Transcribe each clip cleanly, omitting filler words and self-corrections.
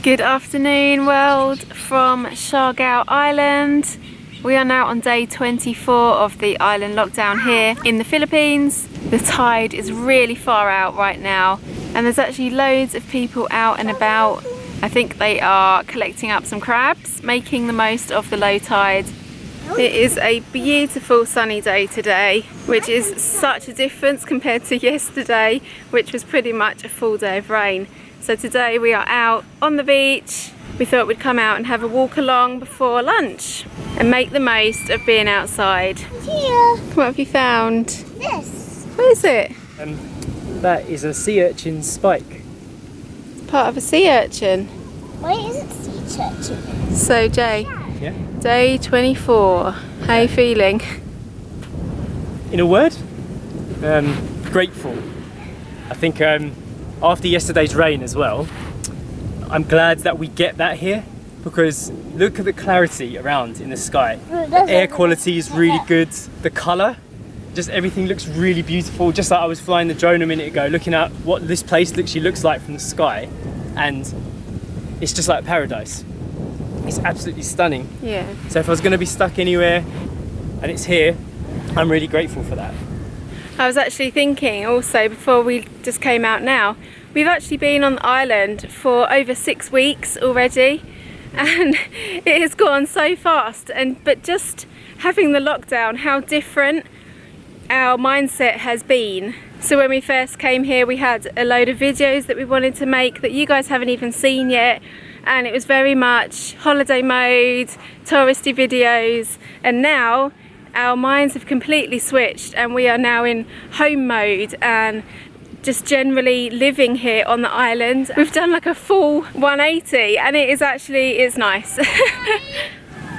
Good afternoon world from Siargao Island. We are now on day 24 of the island lockdown here in the Philippines. The tide is really far out right now and there's actually loads of people out and about. I think they are collecting up some crabs, making the most of the low tide. It is a beautiful sunny day today, which is such a difference compared to yesterday, which was pretty much a full day of rain. So today we are out on the beach. We thought we'd come out and have a walk along before lunch and make the most of being outside. Here. What have you found? This. What is it? That is a sea urchin spike. Part of a sea urchin. Why is it sea urchin? So Jay, Yeah. day 24. How are you feeling? In a word, grateful. I think after yesterday's rain as well, I'm glad that we get that here, because look at the clarity around in the sky. The air quality is really good. The colour, just everything looks really beautiful. Just like I was flying the drone a minute ago, looking at what this place literally looks like from the sky, and it's just like paradise. It's absolutely stunning. Yeah. So if I was going to be stuck anywhere and it's here, I'm really grateful for that. I was actually thinking also before we just came out now, we've actually been on the island for over 6 weeks already and it has gone so fast, but just having the lockdown, how different our mindset has been. So when we first came here we had a load of videos that we wanted to make that you guys haven't even seen yet, and it was very much holiday mode, touristy videos, and now our minds have completely switched and we are now in home mode and just generally living here on the island. We've done like a full 180 and it's nice.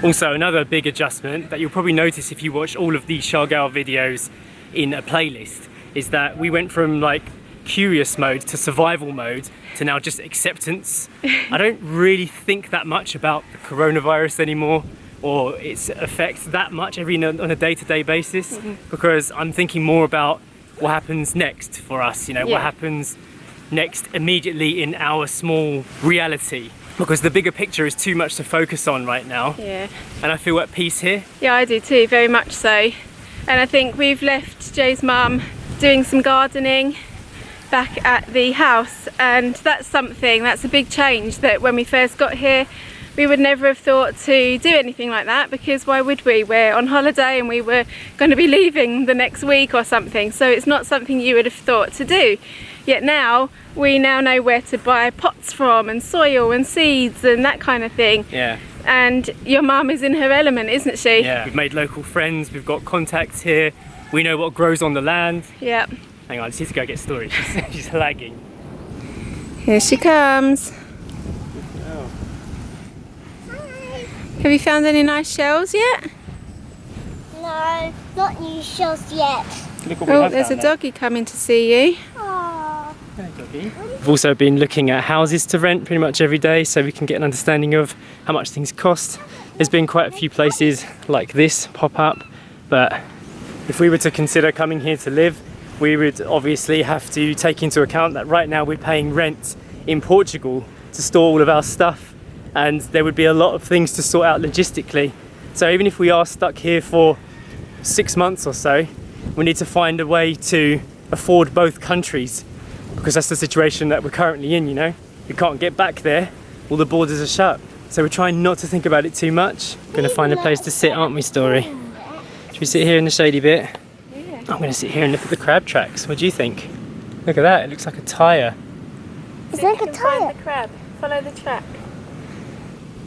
Also, another big adjustment that you'll probably notice if you watch all of these Siargao videos in a playlist is that we went from like curious mode to survival mode to now just acceptance. I don't really think that much about the coronavirus anymore, or its effects that much on a day-to-day basis, because I'm thinking more about what happens next for us, you know, what happens next immediately in our small reality, because the bigger picture is too much to focus on right now. Yeah. And I feel at peace here. Yeah, I do too, very much so. And I think we've left Jay's mum doing some gardening back at the house, and that's a big change that when we first got here we would never have thought to do anything like that, because why would we? We're on holiday and we were going to be leaving the next week or something, so it's not something you would have thought to do. Yet now we now know where to buy pots from and soil and seeds and that kind of thing. Yeah. And your mum is in her element, isn't she? Yeah, we've made local friends, we've got contacts here, we know what grows on the land. Yeah. Hang on, let's need to go get storage. She's lagging. Here she comes. Have you found any nice shells yet? No, not new shells yet. Look what we Oh, have there's a found there. doggy coming to see you. Aww. We've also been looking at houses to rent pretty much every day, so we can get an understanding of how much things cost. There's been quite a few places like this pop up, but if we were to consider coming here to live, we would obviously have to take into account that right now we're paying rent in Portugal to store all of our stuff, and there would be a lot of things to sort out logistically. So even if we are stuck here for 6 months or so, we need to find a way to afford both countries, because that's the situation that we're currently in, you know. We can't get back there, all the borders are shut. So we're trying not to think about it too much. Gonna find a place to sit, aren't we, Story? Should we sit here in the shady bit? Yeah. I'm gonna sit here and look at the crab tracks. What do you think? Look at that, it looks like a tyre. It's like a tire. Find the crab. Follow the track.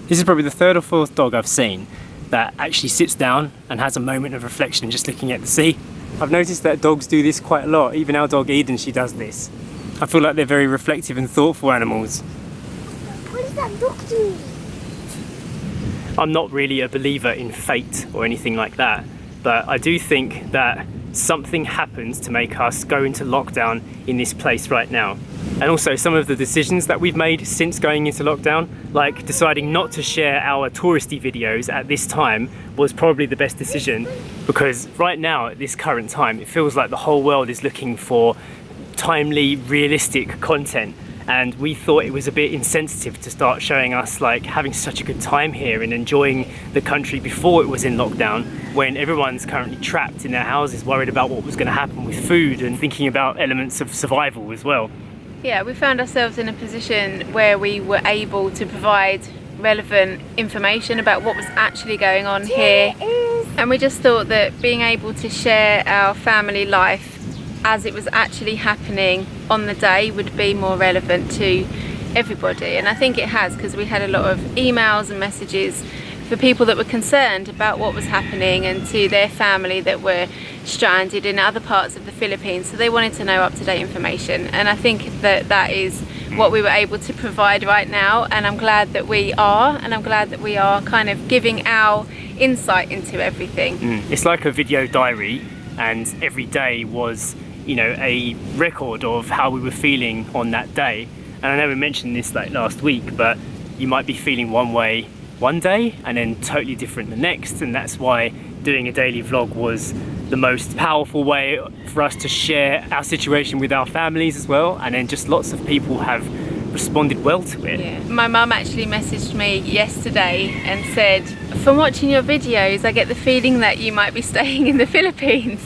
This is probably the 3rd or 4th dog I've seen that actually sits down and has a moment of reflection just looking at the sea. I've noticed that dogs do this quite a lot. Even our dog Eden, she does this. I feel like they're very reflective and thoughtful animals. What is that dog doing? I'm not really a believer in fate or anything like that, but I do think that something happens to make us go into lockdown in this place right now. And also some of the decisions that we've made since going into lockdown, like deciding not to share our touristy videos at this time, was probably the best decision, because right now at this current time it feels like the whole world is looking for timely, realistic content, and we thought it was a bit insensitive to start showing us like having such a good time here and enjoying the country before it was in lockdown, when everyone's currently trapped in their houses, worried about what was going to happen with food and thinking about elements of survival as well. Yeah, we found ourselves in a position where we were able to provide relevant information about what was actually going on here, and we just thought that being able to share our family life as it was actually happening on the day would be more relevant to everybody. And I think it has, because we had a lot of emails and messages for people that were concerned about what was happening, and to their family that were stranded in other parts of the Philippines, so they wanted to know up-to-date information. And I think that that is what we were able to provide right now, and I'm glad that we are, and I'm glad that we are kind of giving our insight into everything. It's like a video diary, and every day was, you know, a record of how we were feeling on that day. And I know we mentioned this like last week, but you might be feeling one way one day and then totally different the next, and that's why doing a daily vlog was the most powerful way for us to share our situation with our families as well. And then just lots of people have responded well to it. Yeah. My mum actually messaged me yesterday and said, from watching your videos I get the feeling that you might be staying in the Philippines.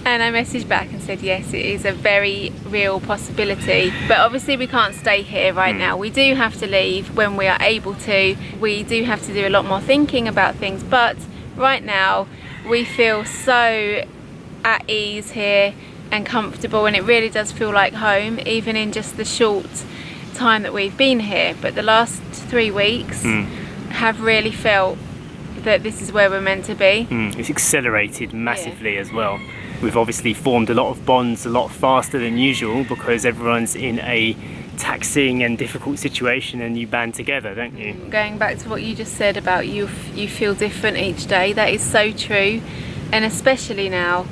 And I messaged back and said, yes, it is a very real possibility, but obviously we can't stay here right now. We do have to leave when we are able to. We do have to do a lot more thinking about things, but right now we feel so at ease here and comfortable, and it really does feel like home, even in just the short time that we've been here. But the last 3 weeks have really felt that this is where we're meant to be. It's accelerated massively as well. We've obviously formed a lot of bonds a lot faster than usual, because everyone's in a taxing and difficult situation, and you band together, don't you? Going back to what you just said about you feel different each day, that is so true. And especially now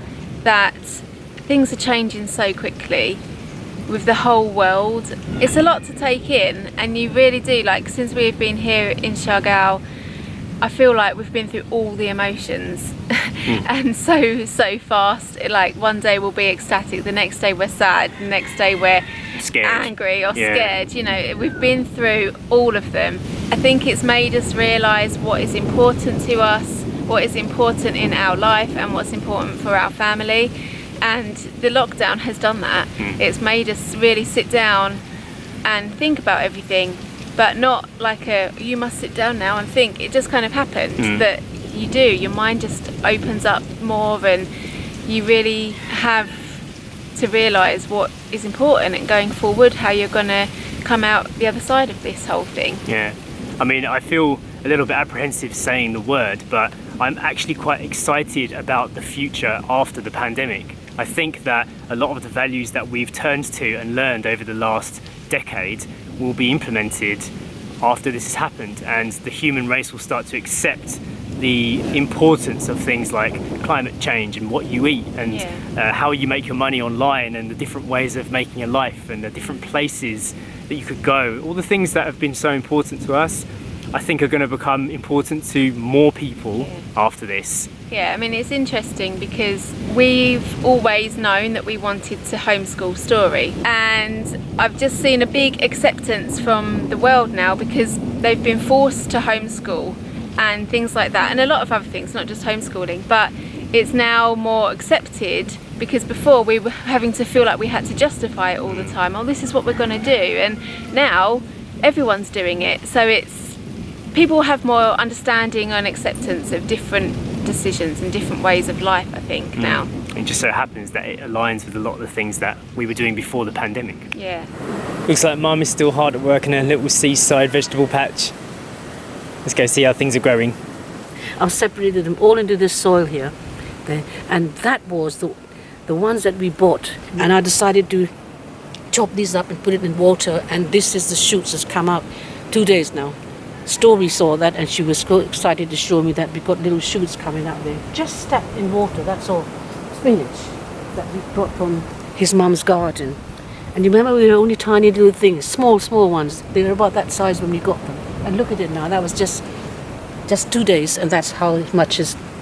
that things are changing so quickly with the whole world, it's a lot to take in, and you really do, like, since we've been here in Siargao, I feel like we've been through all the emotions and so fast. Like, one day we'll be ecstatic, the next day we're sad, the next day we're scared, angry or scared. You know, we've been through all of them. I think it's made us realise what is important to us, what is important in our life, and what's important for our family. And the lockdown has done that. It's made us really sit down and think about everything, but not like a, you must sit down now and think. It just kind of happens that you do. Your mind just opens up more, and you really have to realise what is important, and going forward, how you're going to come out the other side of this whole thing. Yeah, I mean, I feel a little bit apprehensive saying the word, but I'm actually quite excited about the future after the pandemic. I think that a lot of the values that we've turned to and learned over the last decade will be implemented after this has happened, and the human race will start to accept the importance of things like climate change and what you eat, and how you make your money online, and the different ways of making a life, and the different places that you could go. All the things that have been so important to us, I think, are going to become important to more people after this. Yeah, I mean, it's interesting because we've always known that we wanted to homeschool Story, and I've just seen a big acceptance from the world now, because they've been forced to homeschool and things like that, and a lot of other things, not just homeschooling, but it's now more accepted, because before we were having to feel like we had to justify it all the time. Oh, this is what we're going to do, and now everyone's doing it, so it's, people have more understanding and acceptance of different decisions and different ways of life, I think, now. It just so happens that it aligns with a lot of the things that we were doing before the pandemic. Yeah. Looks like Mum is still hard at work in her little seaside vegetable patch. Let's go see how things are growing. I've separated them all into this soil here, and that was the ones that we bought, and I decided to chop these up and put it in water, and this is the shoots that's come out 2 days now. Story saw that, and she was so excited to show me that we got little shoots coming out there. Just stepped in water, that's all. Spinach that we brought from his mum's garden. And you remember, we were only tiny little things, small ones. They were about that size when we got them. And look at it now, that was just 2 days, and that's how much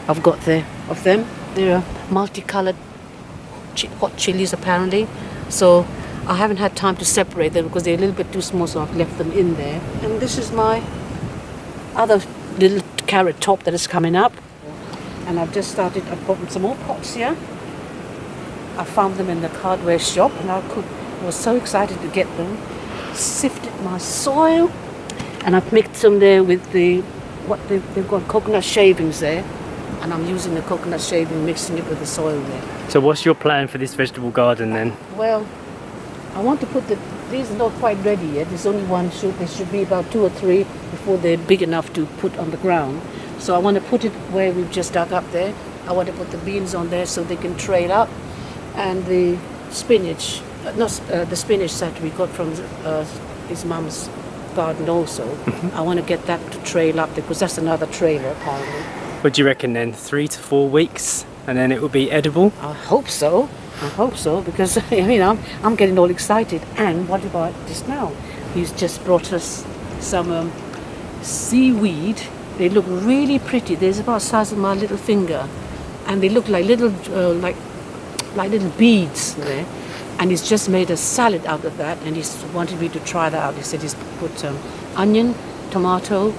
I've got there of them. They're multicolored hot chilies apparently. So I haven't had time to separate them because they're a little bit too small, so I've left them in there. And this is my other little carrot top that is coming up. And I've just started, I've bought some more pots here. I found them in the hardware shop and I was so excited to get them. Sifted my soil and I've mixed them there with they've got coconut shavings there. And I'm using the coconut shaving, mixing it with the soil there. So what's your plan for this vegetable garden then? Well, I want to put these are not quite ready yet. There's only one shoot. There should be about 2 or 3 before they're big enough to put on the ground. So I want to put it where we've just dug up there. I want to put the beans on there so they can trail up. And the spinach, the spinach that we got from his mum's garden also. I want to get that to trail up because that's another trailer apparently. What do you reckon then? 3 to 4 weeks and then it will be edible? I hope so. I hope so because I'm getting all excited. And what about this now? He's just brought us some seaweed. They look really pretty. There's about the size of my little finger, and they look like little like little beads there. And he's just made a salad out of that, and he's wanted me to try that out. He said he's put onion, tomato,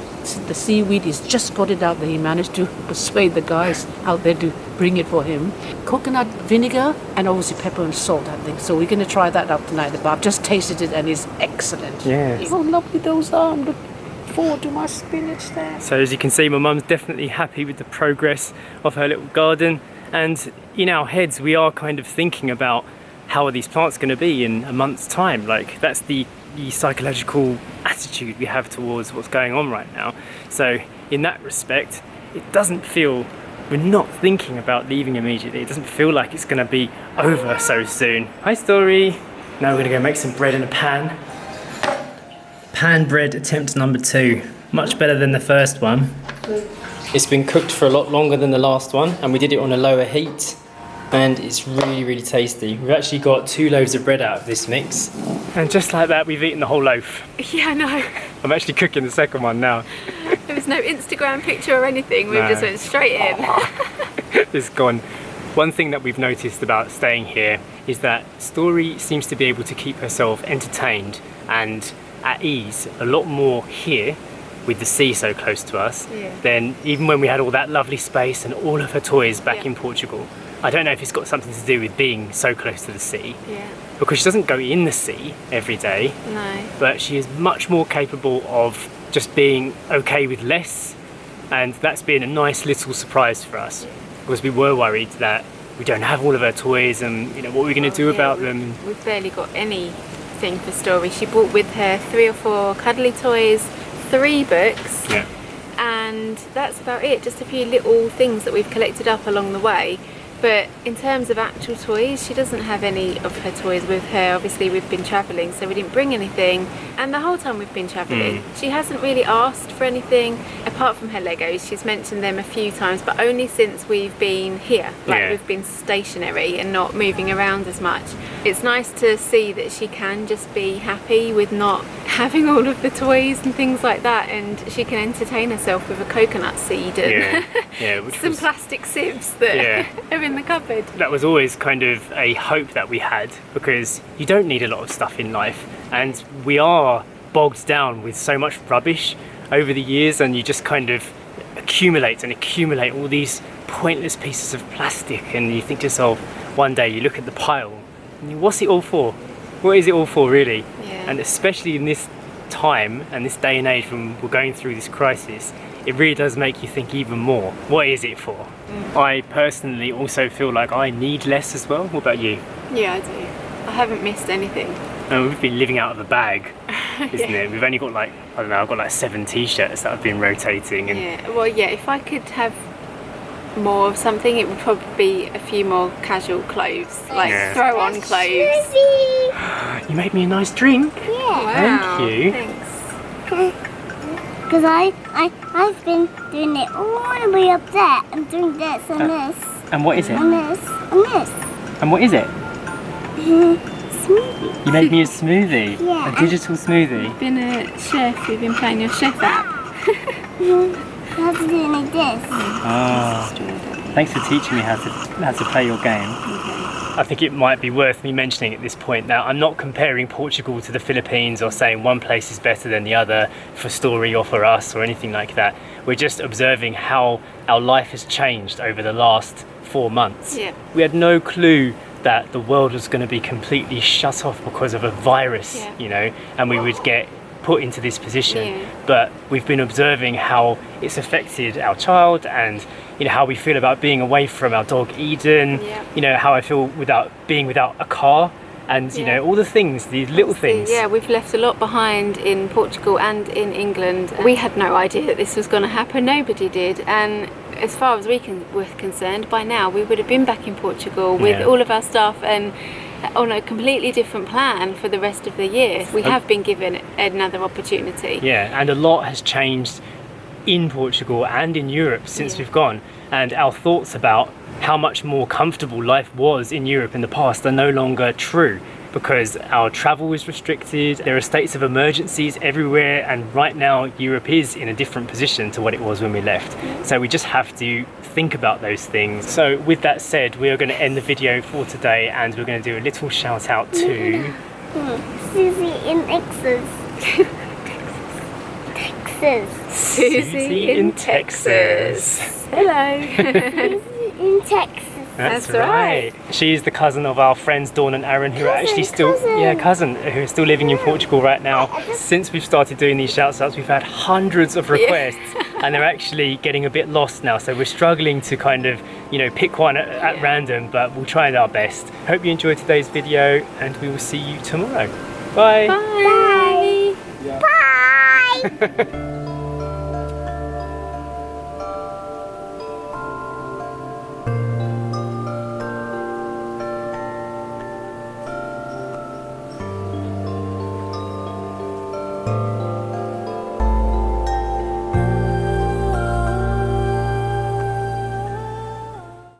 the seaweed. He's just got it out there. He managed to persuade the guys out there to bring it for him. Coconut vinegar and obviously pepper and salt, I think. So we're going to try that out tonight. But I've just tasted it and it's excellent. Yes. How lovely those are. I'm looking forward to my spinach there. So as you can see, my mum's definitely happy with the progress of her little garden. And in our heads, we are kind of thinking about how are these plants going to be in a month's time. Like that's the psychological attitude we have towards what's going on right now. So in that respect, it doesn't feel, we're not thinking about leaving immediately. It doesn't feel like it's going to be over so soon. Hi Story. Now we're going to go make some bread in a pan. Pan bread attempt number 2. Much better than the first one. It's been cooked for a lot longer than the last one and we did it on a lower heat. And it's really, really tasty. We've actually got 2 loaves of bread out of this mix. And just like that, we've eaten the whole loaf. Yeah, I know. I'm actually cooking the second one now. There was no Instagram picture or anything. We just went straight in. It's gone. One thing that we've noticed about staying here is that Story seems to be able to keep herself entertained and at ease a lot more here with the sea so close to us than even when we had all that lovely space and all of her toys back in Portugal. I don't know if it's got something to do with being so close to the sea. Yeah. Because she doesn't go in the sea every day. No. But she is much more capable of just being okay with less. And that's been a nice little surprise for us. Because we were worried that we don't have all of her toys and what are we going to do about them. We've barely got anything for Story. She brought with her 3 or 4 cuddly toys, 3 books. Yeah. And that's about it. Just a few little things that we've collected up along the way. But in terms of actual toys, she doesn't have any of her toys with her. Obviously we've been travelling, so we didn't bring anything. And the whole time we've been travelling, she hasn't really asked for anything apart from her Legos. She's mentioned them a few times, but only since we've been here. Like we've been stationary and not moving around as much. It's nice to see that she can just be happy with not having all of the toys and things like that, and she can entertain herself with a coconut seed and some plastic sieves that are in the cupboard. That was always kind of a hope that we had, because you don't need a lot of stuff in life and we are bogged down with so much rubbish over the years, and you just kind of accumulate all these pointless pieces of plastic, and you think to yourself, one day you look at the pile and what's it all for? What is it all for really? And especially in this time and this day and age when we're going through this crisis, it really does make you think even more. What is it for? I personally also feel like I need less as well. What about you? Yeah, I do. I haven't missed anything. And we've been living out of a bag, isn't it? We've only got like, I don't know, I've got like 7 t-shirts that I've been rotating. And if I could have more of something, it would probably be a few more casual clothes, like throw on clothes. You made me a nice drink. Yeah. Thank you. Thanks. Because I've been doing it all the way up there and doing this and this. And what is it? And this and this. And what is it? Smoothie. You made me a smoothie. Yeah. A digital smoothie. You've been a chef, you've been playing your chef app. You have to do it like this. Thanks for teaching me how to play your game. Okay. I think it might be worth me mentioning at this point that I'm not comparing Portugal to the Philippines or saying one place is better than the other for story or for us or anything like that. We're just observing how our life has changed over the last 4 months. Yeah. We had no clue that the world was going to be completely shut off because of a virus, Yeah. you know, and we would get put into this position. Yeah. But we've been observing how it's affected our child, and you know how we feel about being away from our dog Eden. Yeah. You know how I feel without a car, and you Yeah. know all the things, these little things. Yeah, we've left a lot behind in Portugal and in England. We had no idea that this was going to happen. Nobody did, and as far as were concerned, by now we would have been back in Portugal with Yeah. all of our stuff and on a completely different plan for the rest of the year. We have been given another opportunity. Yeah, and a lot has changed in Portugal and in Europe since Yeah. we've gone, and our thoughts about how much more comfortable life was in Europe in the past are no longer true, because our travel is restricted, there are states of emergencies everywhere, and right now Europe is in a different position to what it was when we left. So we just have to think about those things. So with that said, we are going to end the video for today, and we're going to do a little shout out to Susie in Texas. Texas. Susie in Texas. Hello. Susie in Texas. That's That's right. She's the cousin of our friends Dawn and Aaron, who are actually still cousin who are still living in Portugal right now. Since we've started doing these shouts outs, we've had hundreds of requests, and they're actually getting a bit lost now. So we're struggling to kind of, you know, pick one at random, but we'll try our best. Hope you enjoyed today's video, and we will see you tomorrow. Bye. Bye. Bye.